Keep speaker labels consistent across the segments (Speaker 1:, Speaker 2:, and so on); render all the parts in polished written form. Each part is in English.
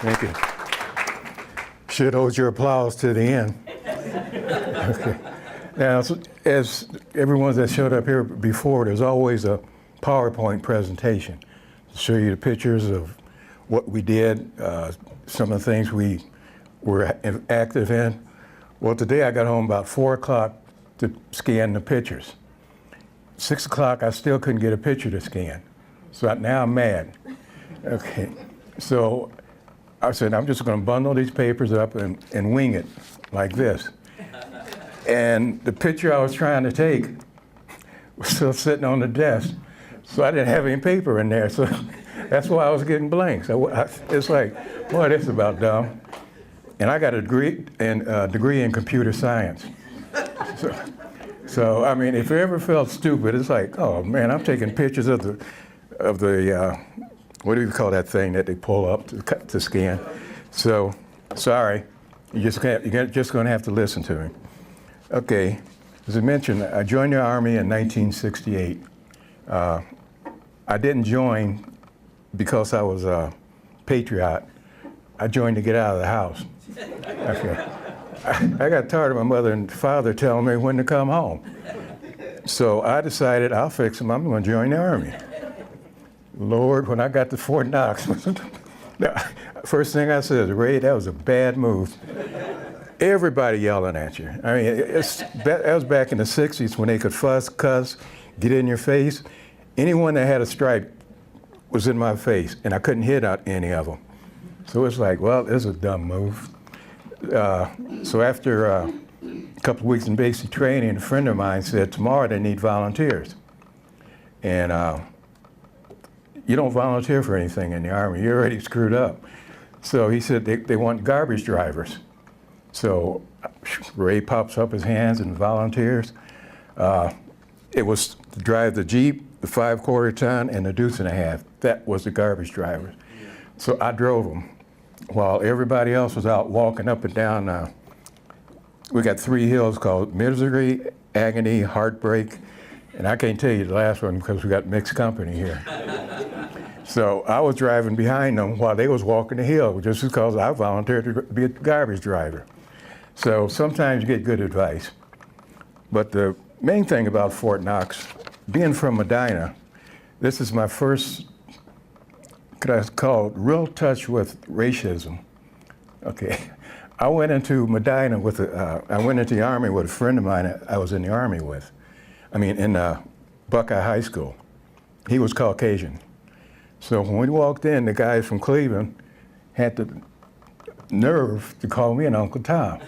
Speaker 1: Thank you. Should hold your applause to the end. Okay. Now, as everyone that showed up here before, there's always a PowerPoint presentation to show you the pictures of what we did, some of the things we were active in. Well, today I got home about 4 o'clock to scan the pictures. 6 o'clock, I still couldn't get a picture to scan. So now I'm mad. Okay, so I said, I'm just going to bundle these papers up and wing it like this. And the picture I was trying to take was still sitting on the desk. So I didn't have any paper in there. So that's why I was getting blanks. It's like, boy, this is about dumb. And I got a degree in computer science. So I mean, if you ever felt stupid, it's like, oh man, I'm taking pictures of the what do you call that thing that they pull up to scan? So sorry, you're just going to have to listen to me. Okay, as I mentioned, I joined the Army in 1968. I didn't join because I was a patriot. I joined to get out of the house. Okay. I got tired of my mother and father telling me when to come home. So I decided I'll fix them. I'm going to join the Army. Lord, when I got to Fort Knox, first thing I said, Ray, that was a bad move. Everybody yelling at you. I mean, that was back in the 60s when they could fuss, cuss, get in your face. Anyone that had a stripe was in my face, and I couldn't hit out any of them. So it's like, well, this is a dumb move. So after a couple of weeks in basic training, a friend of mine said, tomorrow they need volunteers. And you don't volunteer for anything in the Army. You're already screwed up. So he said they want garbage drivers. So Ray pops up his hands and volunteers. It was to drive the Jeep, the 5/4 ton, and the deuce and a half. That was the garbage drivers. So I drove them while everybody else was out walking up and down. We got 3 hills called Misery, Agony, Heartbreak, and I can't tell you the last one because we got mixed company here. So I was driving behind them while they was walking the hill just because I volunteered to be a garbage driver. So sometimes you get good advice. But the main thing about Fort Knox, being from Medina, this is my first, could I call it, real touch with racism. Okay, I went into Medina with, I went into the Army with a friend of mine I was in the Army with. I mean, in Buckeye High School. He was Caucasian. So when we walked in, the guys from Cleveland had the nerve to call me an Uncle Tom.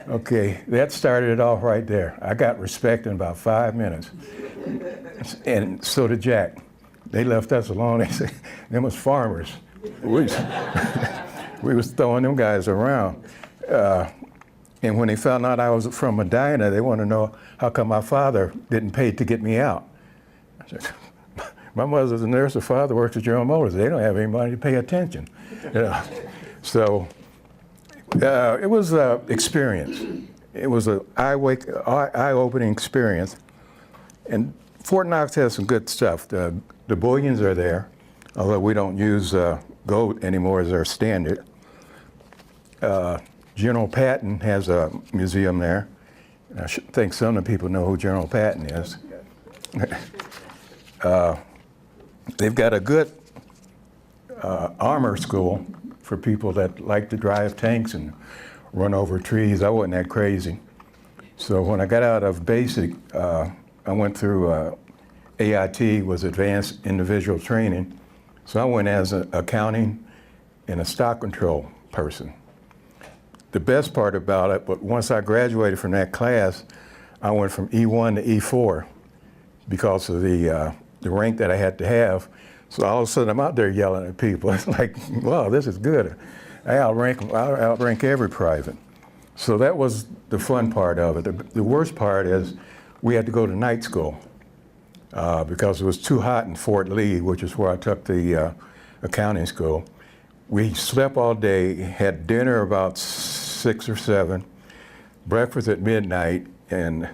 Speaker 1: Okay, that started it off right there. I got respect in about 5 minutes. And so did Jack. They left us alone. They said, them was farmers. We was throwing them guys around. And when they found out I was from Medina, they wanted to know how come my father didn't pay to get me out. I said, my mother's a nurse, her father works at General Motors. They don't have any money to pay attention. So it was an experience. It was an eye-opening experience. And Fort Knox has some good stuff. The bullions are there, although we don't use gold anymore as our standard. General Patton has a museum there. I think some of the people know who General Patton is. They've got a good armor school for people that like to drive tanks and run over trees. I wasn't that crazy. So when I got out of basic, I went through AIT, was Advanced Individual Training. So I went as an accounting and a stock control person. The best part about it, but once I graduated from that class, I went from E1 to E4 because of the rank that I had to have. So all of a sudden I'm out there yelling at people. It's like, wow, this is good. I outrank every private. So that was the fun part of it. The worst part is we had to go to night school because it was too hot in Fort Lee, which is where I took the accounting school. We slept all day, had dinner about 6 or 7, breakfast at midnight, and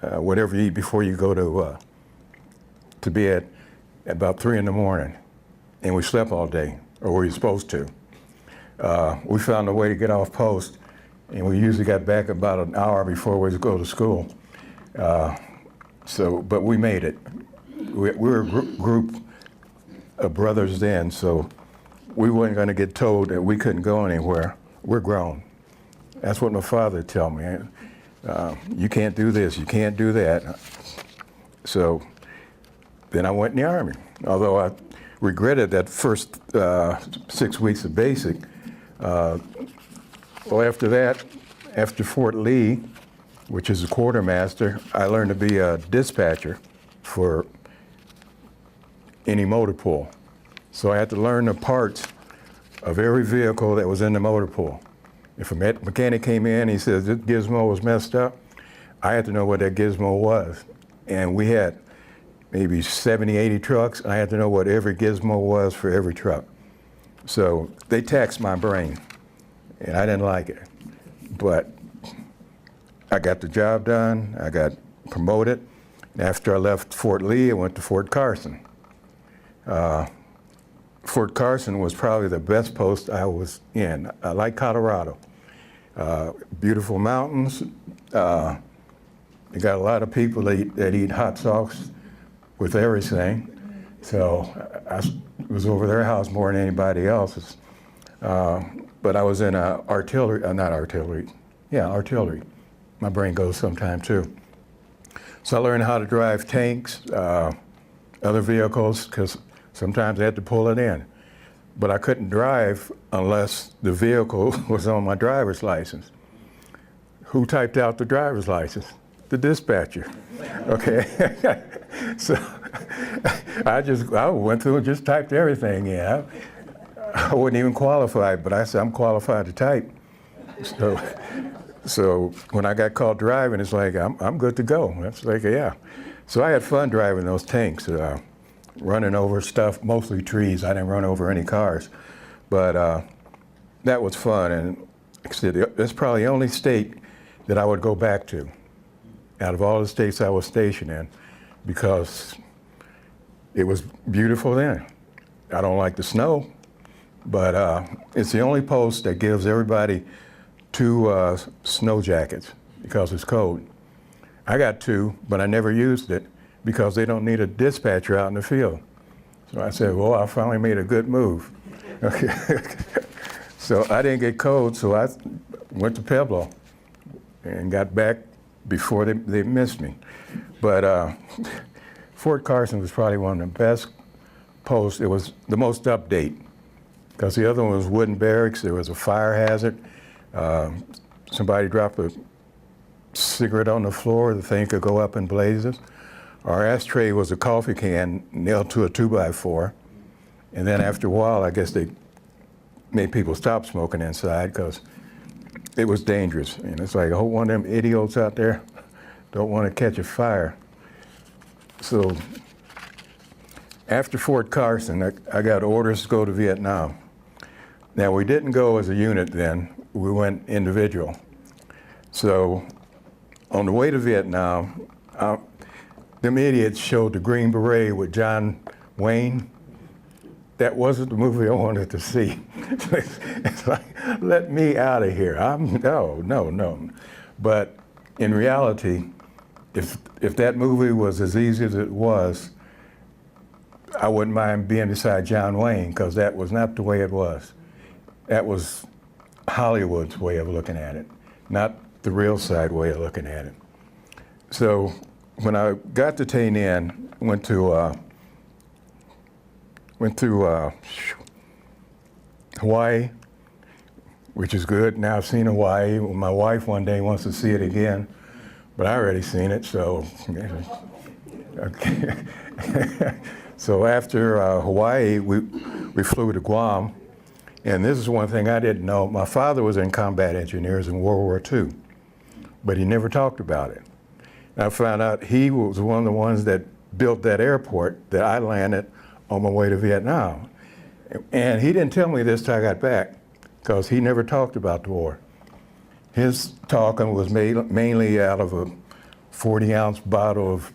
Speaker 1: whatever you eat before you go to bed at about 3 in the morning. And we slept all day, or we were supposed to. we found a way to get off post, and we usually got back about an hour before we would go to school. But we made it. We were a group of brothers then, so we weren't going to get told that we couldn't go anywhere. We're grown. That's what my father would tell me. You can't do this, you can't do that. So then I went in the Army, although I regretted that first 6 weeks of basic. Well, after that, after Fort Lee, which is a quartermaster, I learned to be a dispatcher for any motor pool. So I had to learn the parts of every vehicle that was in the motor pool. If a mechanic came in, he says, this gizmo was messed up, I had to know what that gizmo was. And we had maybe 70, 80 trucks, and I had to know what every gizmo was for every truck. So they taxed my brain, and I didn't like it. But I got the job done, I got promoted. After I left Fort Lee, I went to Fort Carson. Fort Carson was probably the best post I was in. I like Colorado. Beautiful mountains. You got a lot of people that eat hot sauce with everything. So I was over their house more than anybody else's. But I was in artillery. My brain goes sometime too. So I learned how to drive tanks, other vehicles, because sometimes I had to pull it in. But I couldn't drive unless the vehicle was on my driver's license. Who typed out the driver's license? The dispatcher. Okay. So I went through and just typed everything in. I wasn't even qualified, but I said, I'm qualified to type. So when I got called driving, it's like, I'm good to go. That's like, yeah. So I had fun driving those tanks, running over stuff, mostly trees. I didn't run over any cars. But that was fun. And like I said, that's probably the only state that I would go back to out of all the states I was stationed in, because it was beautiful then. I don't like the snow, but it's the only post that gives everybody 2 snow jackets because it's cold. I got 2, but I never used it because they don't need a dispatcher out in the field. So I said, well, I finally made a good move. Okay. So I didn't get cold, so I went to Pueblo and got back before they missed me. But Fort Carson was probably one of the best posts. It was the most update, because the other one was wooden barracks. There was a fire hazard. Somebody dropped a cigarette on the floor, the thing could go up in blazes. Our ashtray was a coffee can nailed to a 2x4. And then after a while, I guess they made people stop smoking inside because it was dangerous. And it's like, I hope one of them idiots out there don't want to catch a fire. So after Fort Carson, I got orders to go to Vietnam. Now, we didn't go as a unit then, we went individual. So on the way to Vietnam, them idiots showed the Green Beret with John Wayne. That wasn't the movie I wanted to see. It's like, let me out of here. No. But in reality, if that movie was as easy as it was, I wouldn't mind being beside John Wayne, because that was not the way it was. That was Hollywood's way of looking at it, not the real side way of looking at it. So when I got to Tay Ninh, went through Hawaii, which is good. Now I've seen Hawaii. My wife one day wants to see it again, but I already seen it, so. Okay. So after Hawaii, we flew to Guam, and this is one thing I didn't know. My father was in combat engineers in World War II, but he never talked about it. And I found out he was one of the ones that built that airport that I landed on my way to Vietnam. And he didn't tell me this till I got back, because he never talked about the war. His talking was mainly out of a 40-ounce bottle of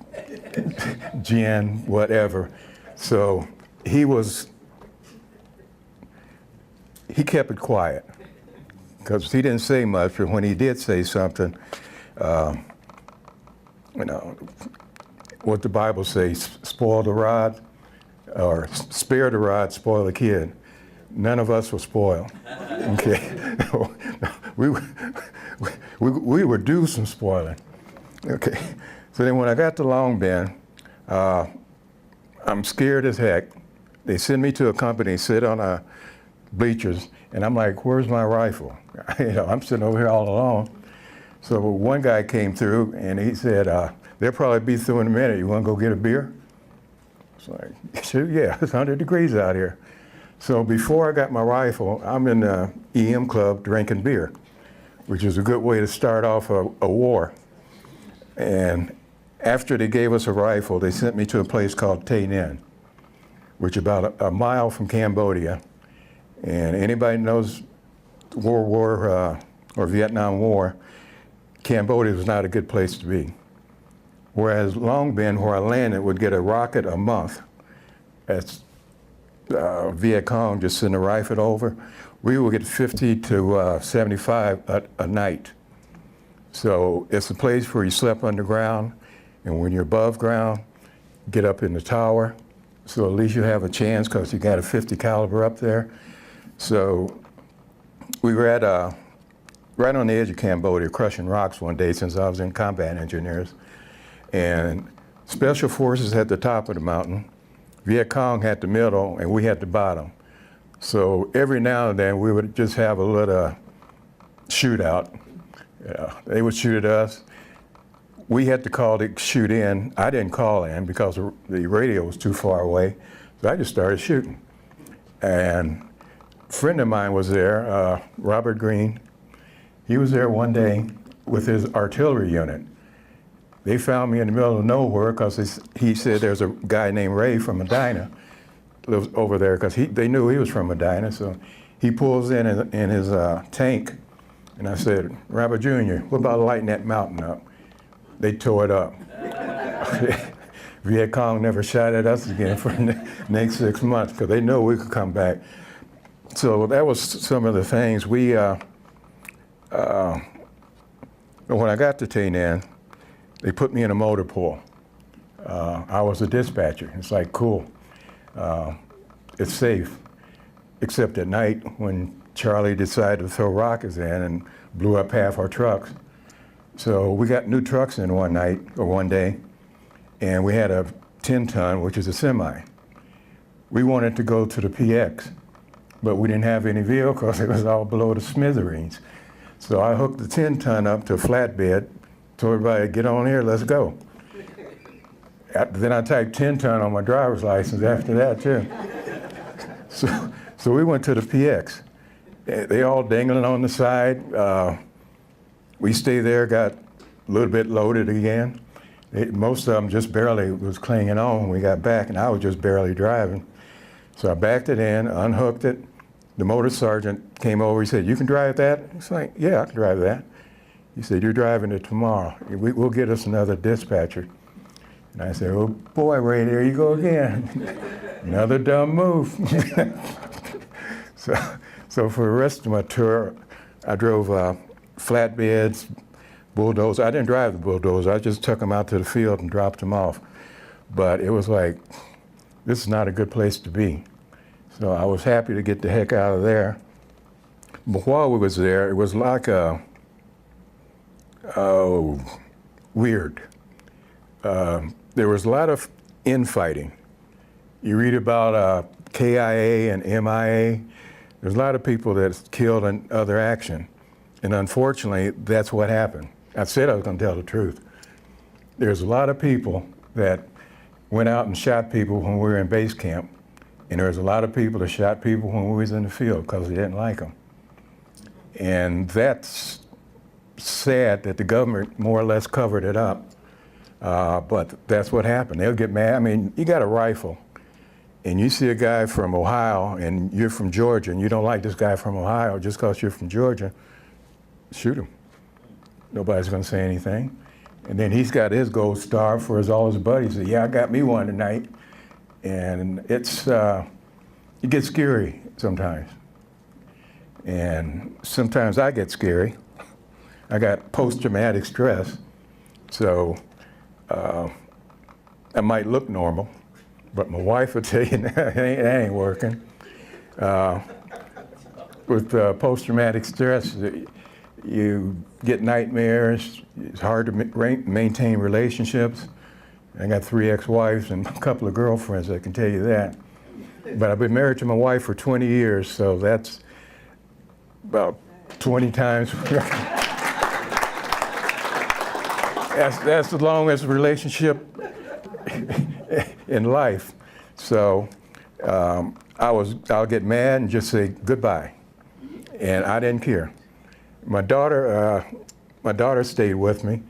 Speaker 1: gin, whatever. So he he kept it quiet because he didn't say much, but when he did say something, you know, what the Bible says, spoil the rod, or spare the rod, spoil the kid. None of us were spoiled, okay? we were due some spoiling, okay? So then when I got to Long Bend, I'm scared as heck. They send me to a company, sit on bleachers, and I'm like, where's my rifle? You know, I'm sitting over here all alone. So one guy came through and he said, they'll probably be through in a minute. You want to go get a beer? So I said, yeah, it's 100 degrees out here. So before I got my rifle, I'm in the EM club drinking beer, which is a good way to start off a war. And after they gave us a rifle, they sent me to a place called Tay Ninh, which is about a mile from Cambodia. And anybody knows World War or Vietnam War, Cambodia was not a good place to be. Whereas Long Bend, where I landed, would get a rocket a month. That's Viet Cong just send a rifle over. We would get 50 to 75 a night. So it's a place where you slept underground, and when you're above ground, get up in the tower. So at least you have a chance because you got a 50 caliber up there. So we were at right on the edge of Cambodia, crushing rocks one day since I was in combat engineers. And Special Forces had the top of the mountain, Viet Cong had the middle, and we had the bottom. So every now and then we would just have a little shootout. They would shoot at us. We had to call to shoot in. I didn't call in because the radio was too far away, so I just started shooting. And a friend of mine was there, Robert Green. He was there one day with his artillery unit. They found me in the middle of nowhere because he said there's a guy named Ray from Medina lives over there because they knew he was from Medina. So he pulls in his tank, and I said, Robert Jr., what about lighting that mountain up? They tore it up. Viet Cong never shot at us again for the next 6 months because they knew we could come back. So that was some of the things when I got to Tay Ninh, they put me in a motor pool. I was a dispatcher. It's like, cool. It's safe, except at night when Charlie decided to throw rockets in and blew up half our trucks. So we got new trucks in one night, or one day, and we had a 10-ton, which is a semi. We wanted to go to the PX, but we didn't have any vehicles. It was all below the smithereens. So I hooked the 10-ton up to a flatbed, told everybody, get on here, let's go. Then I typed 10-ton on my driver's license after that, too. So we went to the PX. They all dangling on the side. We stayed there, got a little bit loaded again. Most of them just barely was clinging on when we got back, and I was just barely driving. So I backed it in, unhooked it. The motor sergeant came over, he said, you can drive that? It's like, yeah, I can drive that. He said, you're driving it tomorrow. We'll get us another dispatcher. And I said, oh boy, Ray, there you go again. Another dumb move. So for the rest of my tour, I drove flatbeds, bulldozers. I didn't drive the bulldozers. I just took them out to the field and dropped them off. But it was like, this is not a good place to be. So I was happy to get the heck out of there. But while we was there, it was like weird. There was a lot of infighting. You read about KIA and MIA. There's a lot of people that's killed in other action. And unfortunately, that's what happened. I said I was going to tell the truth. There's a lot of people that went out and shot people when we were in base camp. And there's a lot of people that shot people when we was in the field because they didn't like them. And that's sad that the government more or less covered it up. But that's what happened. They'll get mad. I mean, you got a rifle, and you see a guy from Ohio, and you're from Georgia, and you don't like this guy from Ohio just because you're from Georgia, shoot him. Nobody's going to say anything. And then he's got his gold star for all his buddies. Say, yeah, I got me one tonight. And it gets scary sometimes. And sometimes I get scary. I got post-traumatic stress, so I might look normal, but my wife would tell you that ain't working. With post-traumatic stress, you get nightmares. It's hard to maintain relationships. I got 3 ex-wives and a couple of girlfriends, I can tell you that. But I've been married to my wife for 20 years, so that's about 20 times. That's the longest relationship in life. So I'll get mad and just say goodbye, and I didn't care. My daughter stayed with me,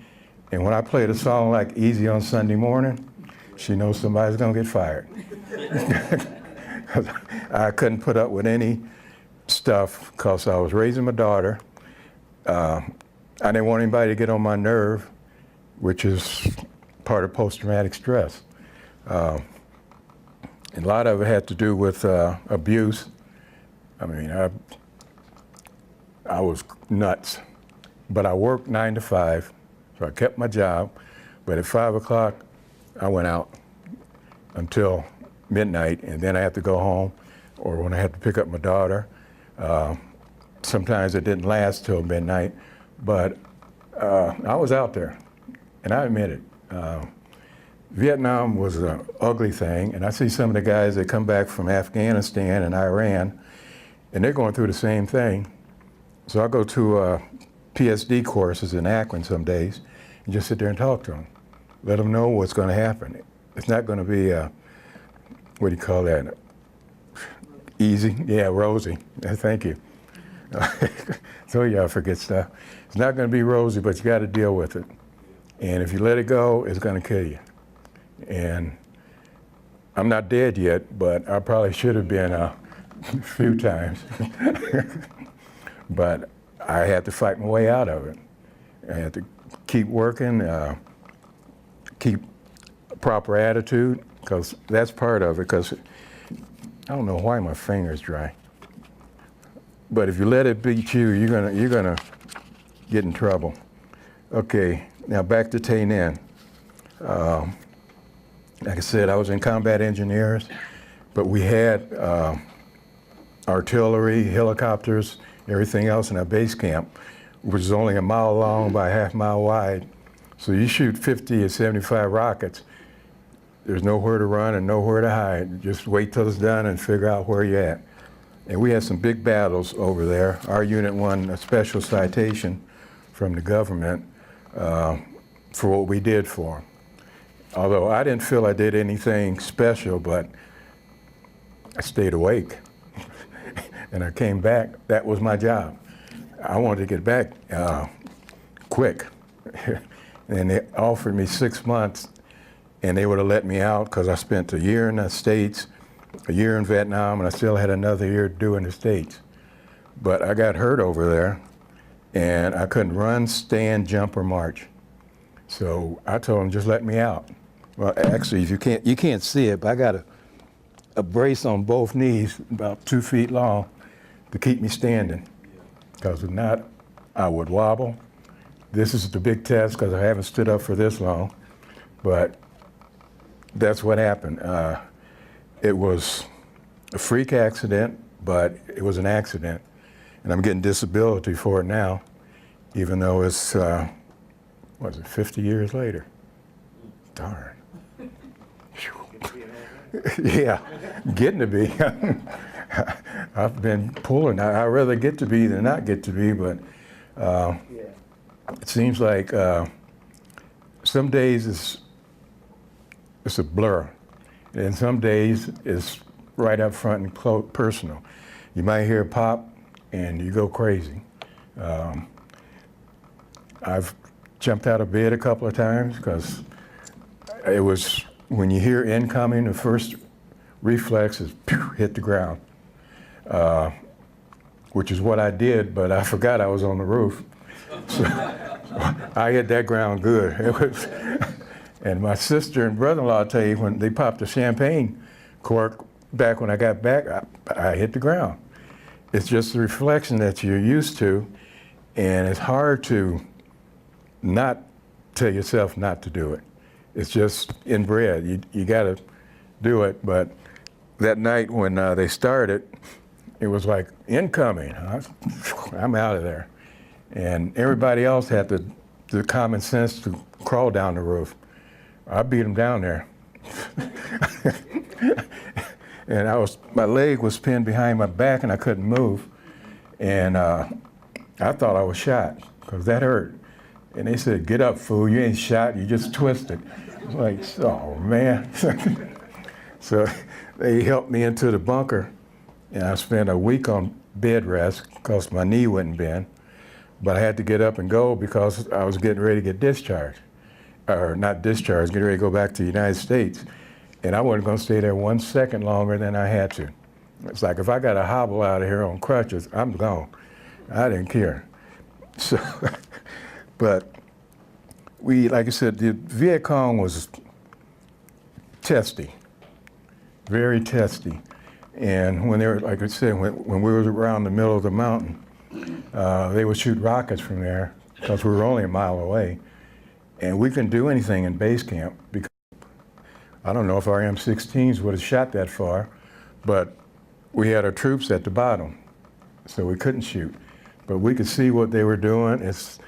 Speaker 1: and when I played a song like "Easy on Sunday Morning," she knows somebody's gonna get fired. I couldn't put up with any stuff because I was raising my daughter. I didn't want anybody to get on my nerve, which is part of post-traumatic stress. And a lot of it had to do with abuse. I mean, I was nuts, but I worked 9 to 5, so I kept my job. But at 5 o'clock, I went out until midnight, and then I had to go home, or when I had to pick up my daughter. Sometimes it didn't last till midnight, but I was out there, and I admit it. Vietnam was an ugly thing, and I see some of the guys that come back from Afghanistan and Iran, and they're going through the same thing. So I go to PSD courses in Akron some days and just sit there and talk to them. Let them know what's going to happen. It's not going to be, what do you call that? Easy? Yeah, rosy. Thank you. So y'all forget stuff. It's not going to be rosy, but you got to deal with it. And if you let it go, it's going to kill you. And I'm not dead yet, but I probably should have been a few times. But I had to fight my way out of it. I had to keep working, keep a proper attitude, because that's part of it, because I don't know why my finger's dry. But if you let it beat you, you're gonna get in trouble. Okay, now back to Tay Ninh. Like I said, I was in combat engineers, but we had artillery, helicopters, everything else in our base camp, which is only a mile long by a half mile wide. So you shoot 50 or 75 rockets, there's nowhere to run and nowhere to hide. Just wait till it's done and figure out where you're at. And we had some big battles over there. Our unit won a special citation from the government for what we did for them. Although I didn't feel I did anything special, but I stayed awake. And I came back. That was my job. I wanted to get back quick. And they offered me 6 months, and they would have let me out because I spent a year in the States, a year in Vietnam, and I still had another year to do in the States. But I got hurt over there, and I couldn't run, stand, jump, or march. So I told them, just let me out. Well, actually, if you can't see it, but I got a brace on both knees, about 2 feet long, to keep me standing. Because if not, I would wobble. This is the big test because I haven't stood up for this long, but that's what happened. It was a freak accident, but it was an accident. And I'm getting disability for it now, even though it's, 50 years later? Darn. Yeah, getting to be. I've been pulling. I'd rather get to be than not get to be, but it seems like some days it's a blur, and some days it's right up front and personal. You might hear a pop, and you go crazy. I've jumped out of bed a couple of times because it was, when you hear incoming, the first reflex is hit the ground, which is what I did, but I forgot I was on the roof. So I hit that ground good. It was, and my sister and brother-in-law tell you, when they popped the champagne cork back when I got back, I hit the ground. it's just a reflection that you're used to, and it's hard to not tell yourself not to do it. It's just inbred. You got to do it. But that night when they started, it was like incoming. I'm out of there. And everybody else had the common sense to crawl down the roof. I beat them down there. And my leg was pinned behind my back and I couldn't move. And I thought I was shot, because that hurt. And they said, "Get up, fool, you ain't shot, you just twisted." I was like, oh man. So they helped me into the bunker, and I spent a week on bed rest because my knee wouldn't bend. But I had to get up and go because I was getting ready to get discharged. Or not discharged, getting ready to go back to the United States. And I wasn't going to stay there 1 second longer than I had to. It's like, if I got to hobble out of here on crutches, I'm gone. I didn't care. So, but like I said, the Viet Cong was testy, very testy. And when they were, like I said, when we were around the middle of the mountain, they would shoot rockets from there because we were only a mile away. And we couldn't do anything in base camp because I don't know if our M16s would have shot that far, but we had our troops at the bottom, so we couldn't shoot. But we could see what they were doing. It's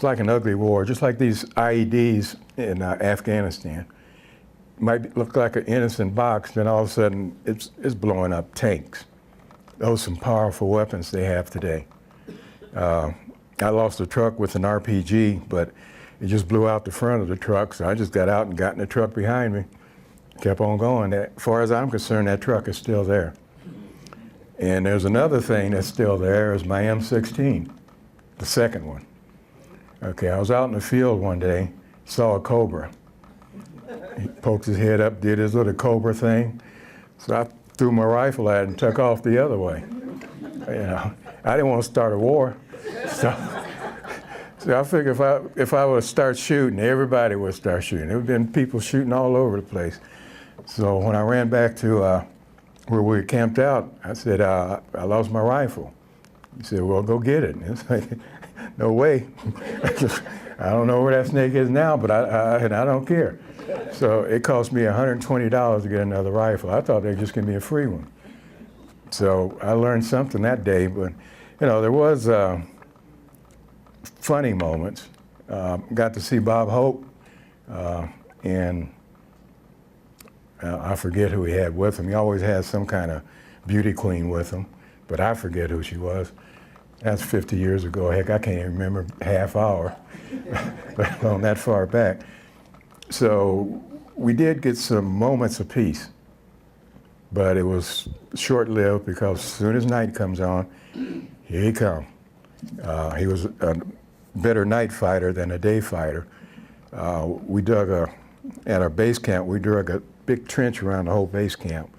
Speaker 1: like an ugly war, just like these IEDs in Afghanistan. Might look like an innocent box, then all of a sudden it's blowing up tanks. Those are some powerful weapons they have today. I lost a truck with an RPG, but it just blew out the front of the truck, so I just got out and got in the truck behind me. Kept on going. As far as I'm concerned, that truck is still there. And there's another thing that's still there, is my M16, the second one. Okay, I was out in the field one day, saw a cobra. He poked his head up, did his little cobra thing. So I threw my rifle at it and took off the other way. You know, I didn't want to start a war. So I figured if I would start shooting, everybody would start shooting. There would have been people shooting all over the place. So when I ran back to where we camped out, I said, I lost my rifle. He said, "Well, go get it." And it's like, no way. I don't know where that snake is now, but I don't care. So it cost me $120 to get another rifle. I thought they were just giving me a free one. So I learned something that day, but you know, there was funny moments. Got to see Bob Hope, and I forget who he had with him. He always has some kind of beauty queen with him, but I forget who she was. That's 50 years ago. Heck, I can't even remember half hour, let alone that far back. So we did get some moments of peace, but it was short-lived because as soon as night comes on, here he comes. He was a better night fighter than a day fighter. We dug at our base camp, we dug a big trench around the whole base camp,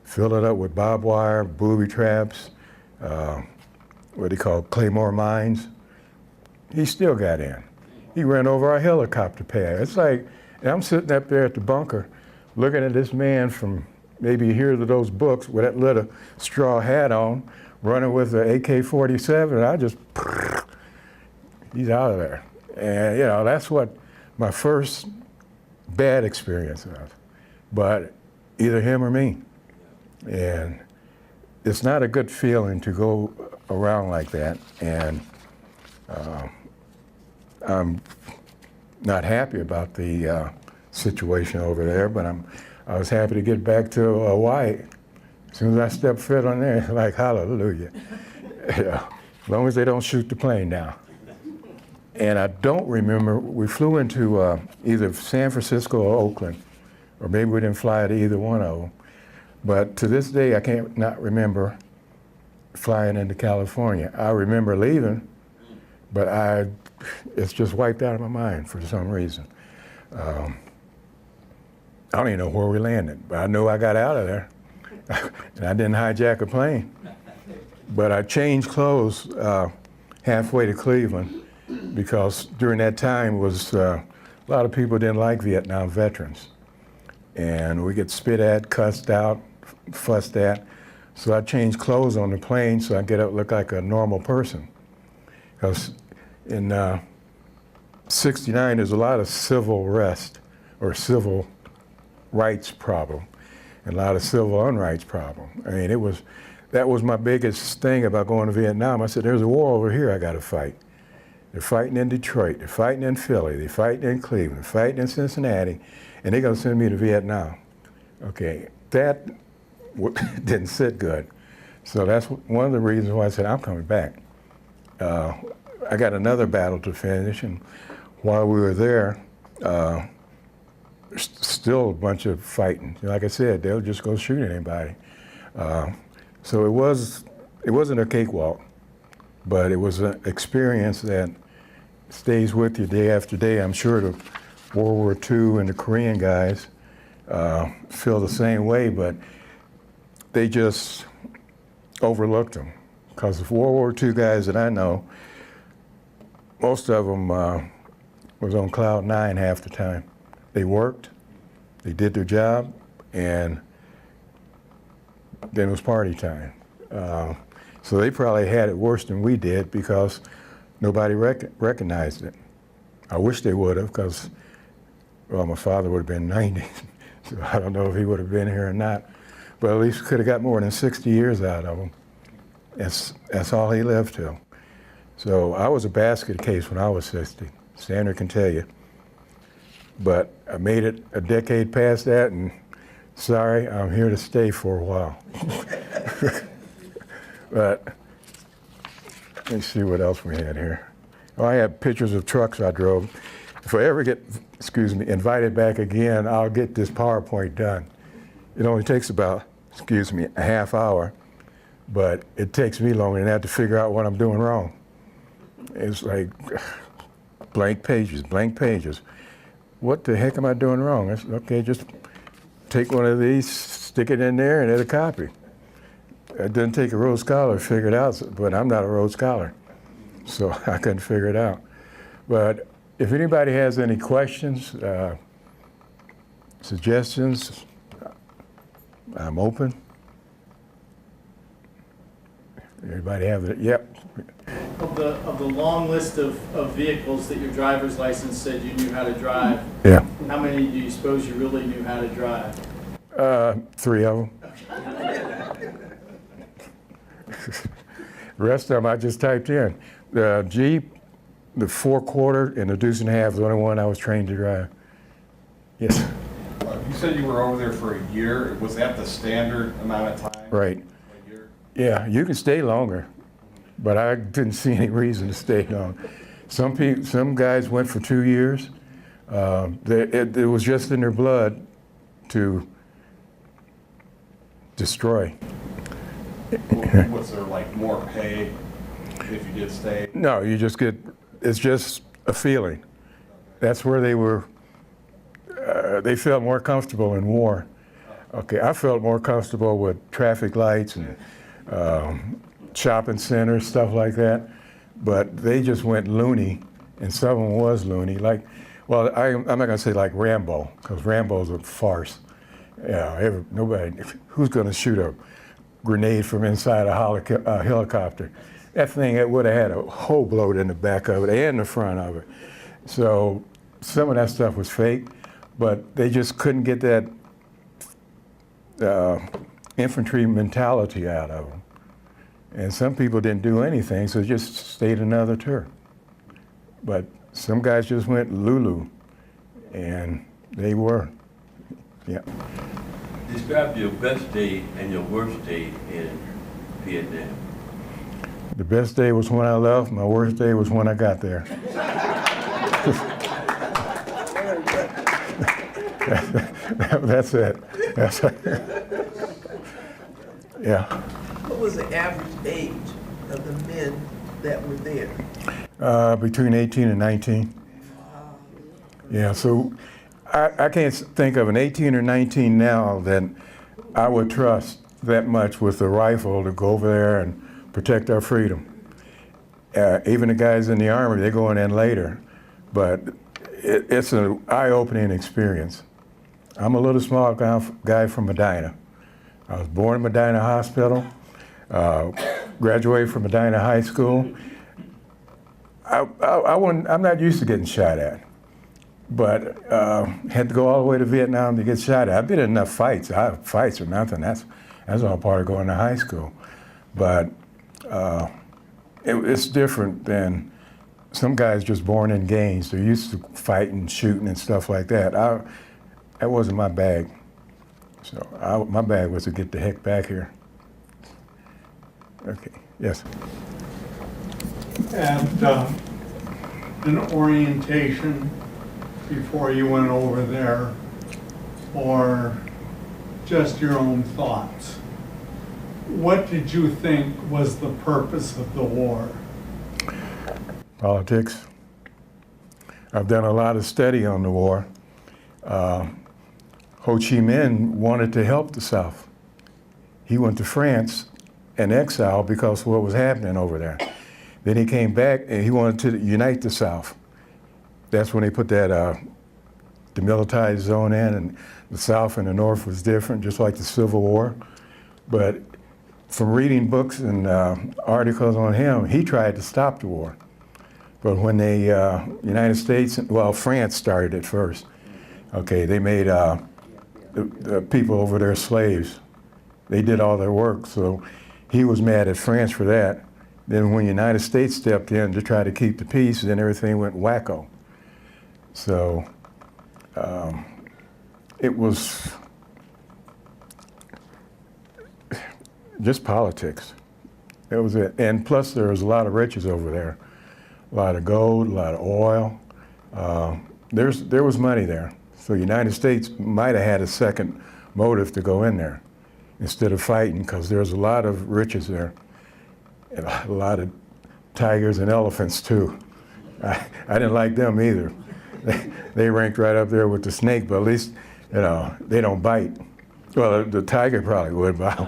Speaker 1: filled it up with barbed wire, booby traps, what he called claymore mines. He still got in. He ran over our helicopter pad. It's like, and I'm sitting up there at the bunker looking at this man from maybe here to those books with that little straw hat on, running with an AK-47, and I just, he's out of there. And you know, that's what my first bad experience was. But either him or me. And it's not a good feeling to go around like that. And I'm not happy about the situation over there, but I was happy to get back to Hawaii. As soon as I stepped foot on there, like, hallelujah. Yeah, as long as they don't shoot the plane down. And I don't remember, we flew into either San Francisco or Oakland, or maybe we didn't fly to either one of them. But to this day, I can't not remember flying into California. I remember leaving, but it's just wiped out of my mind for some reason. I don't even know where we landed, but I know I got out of there. And I didn't hijack a plane. But I changed clothes halfway to Cleveland because during that time a lot of people didn't like Vietnam veterans. And we get spit at, cussed out, fussed at. So I changed clothes on the plane so I get up look like a normal person. Because in '69, there's a lot of civil unrest or civil rights problem, and a lot of civil unrights problem. I mean, that was my biggest thing about going to Vietnam. I said, there's a war over here I got to fight. They're fighting in Detroit, they're fighting in Philly, they're fighting in Cleveland, they're fighting in Cincinnati, and they're going to send me to Vietnam. Okay, that didn't sit good. So that's one of the reasons why I said, I'm coming back. I got another battle to finish, and while we were there, still a bunch of fighting. Like I said, they'll just go shoot anybody. So it wasn't a cakewalk, but it was an experience that stays with you day after day. I'm sure the World War II and the Korean guys feel the same way, but they just overlooked them. Because the World War II guys that I know, most of them was on cloud nine half the time. They worked, they did their job, and then it was party time. So they probably had it worse than we did because nobody recognized it. I wish they would have, because, well, my father would have been 90, so I don't know if he would have been here or not. But at least could have got more than 60 years out of him. That's all he lived till. So I was a basket case when I was 60. Sandra can tell you. But I made it a decade past that, and sorry, I'm here to stay for a while. But let me see what else we had here. Oh, I have pictures of trucks I drove. If I ever get, invited back again, I'll get this PowerPoint done. It only takes about, a half hour, but it takes me longer than that to figure out what I'm doing wrong. It's like blank pages, blank pages. What the heck am I doing wrong? It's, okay, just take one of these, stick it in there, and it'll copy. It doesn't take a Rhodes Scholar to figure it out, but I'm not a Rhodes Scholar, so I couldn't figure it out. But if anybody has any questions, suggestions, I'm open. Everybody have it? Yep.
Speaker 2: Of the long list of vehicles that your driver's license said you knew how to drive,
Speaker 1: Yeah.
Speaker 2: how many do you suppose you really knew how to drive?
Speaker 1: 3 of them. The rest of them I just typed in. The Jeep, the 4-quarter, and the deuce and a half is the only one I was trained to drive. Yes.
Speaker 3: You said you were over there for a year. Was that the standard amount of time?
Speaker 1: Right.
Speaker 3: A year?
Speaker 1: Yeah, you can stay longer, but I didn't see any reason to stay long. Some guys went for 2 years. It was just in their blood to destroy.
Speaker 3: Was there like more pay if you did stay?
Speaker 1: No, you just get, it's just a feeling. That's where they were, they felt more comfortable in war. Okay, I felt more comfortable with traffic lights and shopping centers, stuff like that. But they just went loony, and some of them was loony. Like, well, I'm not gonna say like Rambo, because Rambo's a farce. Yeah, nobody, who's gonna shoot a grenade from inside a helicopter? That thing, it would have had a hole blowed in the back of it and the front of it. So some of that stuff was fake, but they just couldn't get that infantry mentality out of them. And some people didn't do anything, so just stayed another tour. But some guys just went Lulu, and they were, yeah.
Speaker 4: Describe your best day and your worst day in Vietnam.
Speaker 1: The best day was when I left. My worst day was when I got there. That's it. That's it. Yeah.
Speaker 5: What was the average age of the men that were there?
Speaker 1: Between 18 and 19. Yeah, so I can't think of an 18 or 19 now that I would trust that much with a rifle to go over there and protect our freedom. Even the guys in the Army, they're going in later, but it's an eye-opening experience. I'm a little small guy from Medina. I was born in Medina Hospital, graduated from Medina High School. I'm not used to getting shot at, but had to go all the way to Vietnam to get shot at. I've been in enough fights. Fights or nothing. That's all part of going to high school. But it's different than some guys just born in gangs. They're used to fighting, shooting, and stuff like that. That wasn't my bag. So my bag was to get the heck back here. Okay. Yes.
Speaker 6: At an orientation before you went over there, or just your own thoughts, what did you think was the purpose of the war?
Speaker 1: Politics. I've done a lot of study on the war. Ho Chi Minh wanted to help the South. He went to France in exile because of what was happening over there. Then he came back and he wanted to unite the South. That's when they put that demilitarized zone in, and the South and the North was different, just like the Civil War. But from reading books and articles on him, he tried to stop the war. But when the United States, well, France started it first. Okay, they made the people over there slaves. They did all their work, so he was mad at France for that. Then when the United States stepped in to try to keep the peace, then everything went wacko. So it was just politics. That was it. And plus there was a lot of riches over there. A lot of gold, a lot of oil. There was money there. So the United States might have had a second motive to go in there instead of fighting, because there's a lot of riches there. And a lot of tigers and elephants too. I didn't like them either. They ranked right up there with the snake, but at least, you know, they don't bite. Well, the tiger probably would, but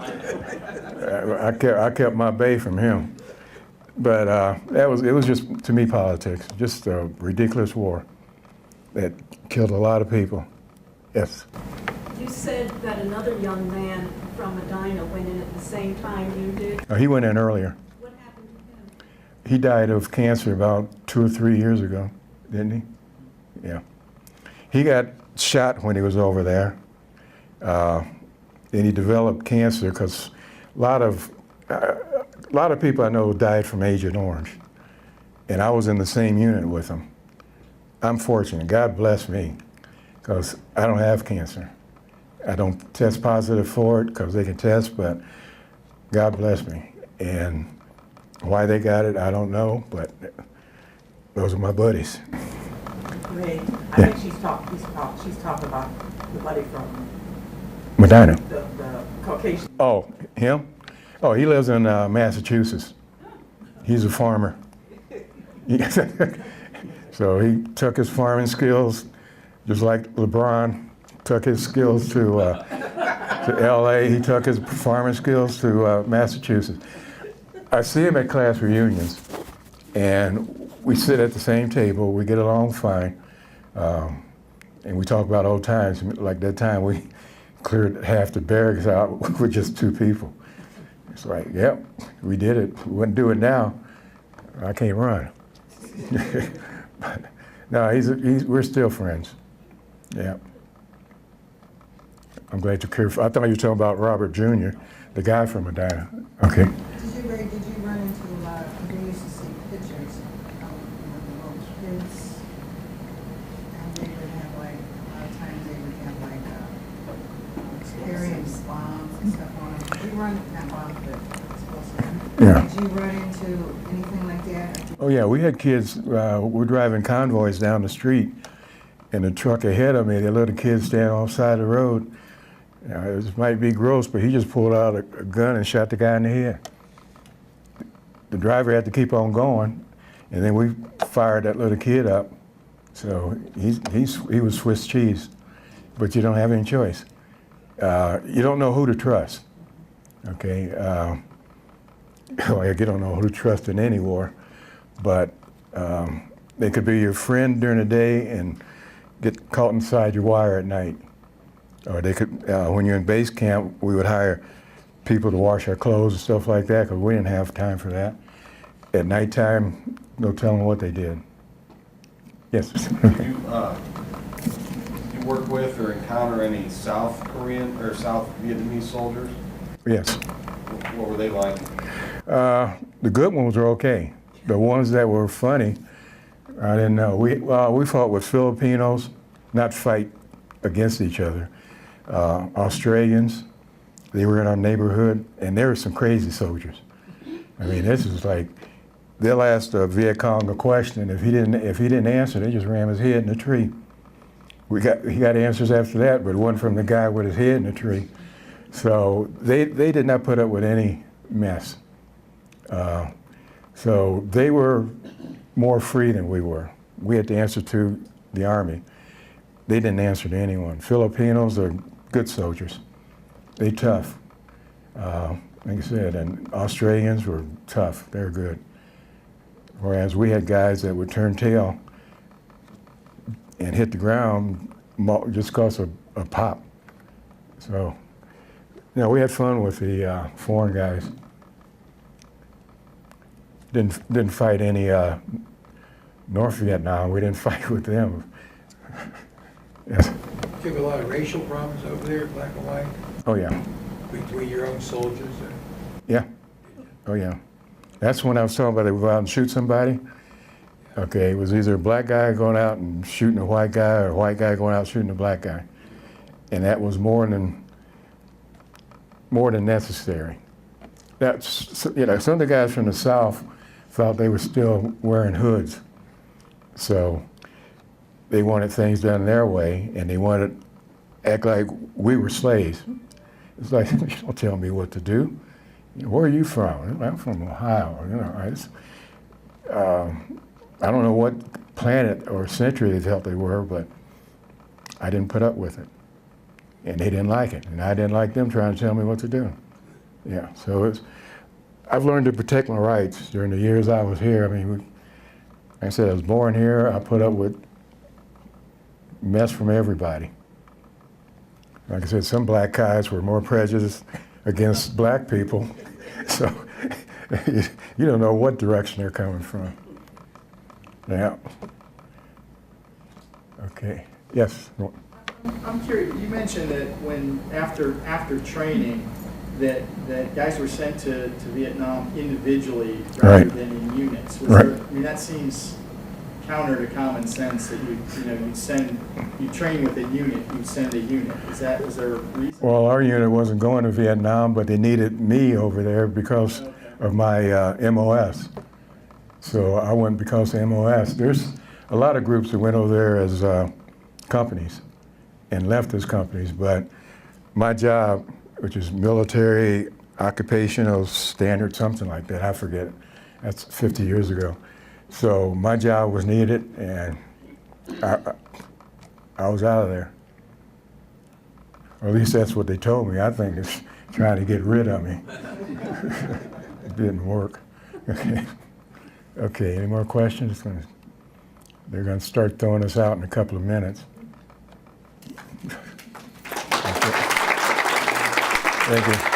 Speaker 1: I kept my bay from him. But it was just, to me, politics. Just a ridiculous war that killed a lot of people. Yes.
Speaker 7: You said that another young man from Medina went in at the same time you did.
Speaker 1: He went in earlier.
Speaker 7: What happened to him?
Speaker 1: He died of cancer about 2 or 3 years ago, didn't he? Yeah. He got shot when he was over there. And he developed cancer because a lot of people I know died from Agent Orange. And I was in the same unit with them. I'm fortunate. God bless me, because I don't have cancer. I don't test positive for it because they can test, but God bless me. And why they got it, I don't know, but those are my buddies.
Speaker 8: Ray, I think she's talking about the buddy from
Speaker 1: Medina.
Speaker 8: the Caucasian.
Speaker 1: Oh, him? Oh, he lives in Massachusetts. He's a farmer. So he took his farming skills, just like LeBron took his skills to LA. He took his farming skills to Massachusetts. I see him at class reunions, and we sit at the same table. We get along fine, and we talk about old times. Like that time we cleared half the barracks out with just 2 people. It's like, yep, we did it. We wouldn't do it now. I can't run. But, no, we're still friends. Yeah. I'm glad you cared. I thought you were talking about Robert Jr., the guy from Medina. Okay.
Speaker 9: Did you run into a lot of, we used to see pictures of little kids, and they would have like, a lot of times they would have like, carrying bombs and stuff on them. Did you run, not bombs, but explosives.
Speaker 1: Yeah.
Speaker 9: Did you run into anything like that?
Speaker 1: Oh yeah, we had kids, we're driving convoys down the street, and the truck ahead of me, the little kid standing off the side of the road. You know, it might be gross, but he just pulled out a gun and shot the guy in the head. The driver had to keep on going, and then we fired that little kid up. So he was Swiss cheese, but you don't have any choice. You don't know who to trust, okay? You don't know who to trust in any war, but they could be your friend during the day and get caught inside your wire at night. Or they could, when you're in base camp, we would hire people to wash our clothes and stuff like that, because we didn't have time for that. At nighttime, no telling what they did. Yes.
Speaker 3: You work with or encounter any South Korean or South Vietnamese soldiers?
Speaker 1: Yes.
Speaker 3: What were they like?
Speaker 1: The good ones were okay. The ones that were funny, I didn't know. We fought with Filipinos, not fight against each other. Australians, they were in our neighborhood, and there were some crazy soldiers. I mean, this is like, they'll ask the Viet Cong a question. If he didn't answer, they just ram his head in the tree. He got answers after that, but it wasn't from the guy with his head in the tree. So they did not put up with any mess. So they were more free than we were. We had to answer to the Army. They didn't answer to anyone. Filipinos are good soldiers. They tough. Like I said, and Australians were tough. They're good. Whereas we had guys that would turn tail and hit the ground just because of a pop. So, you know, we had fun with the foreign guys. Didn't fight any North Vietnam. We didn't fight with them. Yes.
Speaker 10: Do you have a lot of racial problems over there, black and white,
Speaker 1: Oh yeah.
Speaker 10: between your own soldiers? Or?
Speaker 1: Yeah. Oh yeah. That's when I was talking about they would go out and shoot somebody. Okay, it was either a black guy going out and shooting a white guy, or a white guy going out shooting a black guy, and that was more than necessary. That's, you know, some of the guys from the South thought they were still wearing hoods, so they wanted things done their way, and they wanted to act like we were slaves. It's like, you don't tell me what to do. Where are you from? I'm from Ohio. You know, I don't know what planet or century they felt they were, but I didn't put up with it. And they didn't like it. And I didn't like them trying to tell me what to do. Yeah, so I've learned to protect my rights during the years I was here. I mean, like I said, I was born here. I put up with mess from everybody. Like I said, some black guys were more prejudiced against black people. So you don't know what direction they're coming from. Yeah. Okay. Yes.
Speaker 2: I'm curious, you mentioned that when, after training, that guys were sent to Vietnam individually rather
Speaker 1: Right.
Speaker 2: than in units. Was
Speaker 1: Right.
Speaker 2: there, I mean, that seems counter to common sense that you train with a unit, you'd send a unit. Was there a reason?
Speaker 1: Well, our unit wasn't going to Vietnam, but they needed me over there because of my MOS. So I went because of MOS. There's a lot of groups that went over there as companies and left as companies, but my job, which is military occupational standard, something like that, I forget. That's 50 years ago. So my job was needed, and I was out of there. Or at least that's what they told me. I think it's trying to get rid of me. It didn't work. Okay. Okay, any more questions? They're going to start throwing us out in a couple of minutes. Thank you.